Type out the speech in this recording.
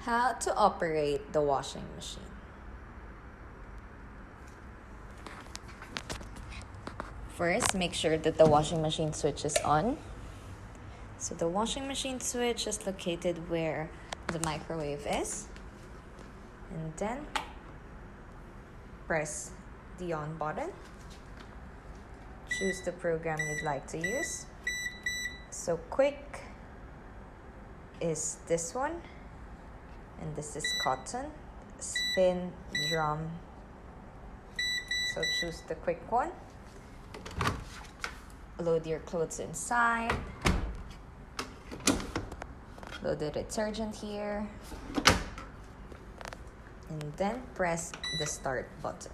How to operate the washing machine. First, make sure that the washing machine switch is on. So the washing machine switch is located where the microwave is. And then press the on button. Choose the program you'd like to use. So quick is this one. And this is cotton. Spin, drum. So choose the quick one. Load your clothes inside. Load the detergent here. And then press the start button.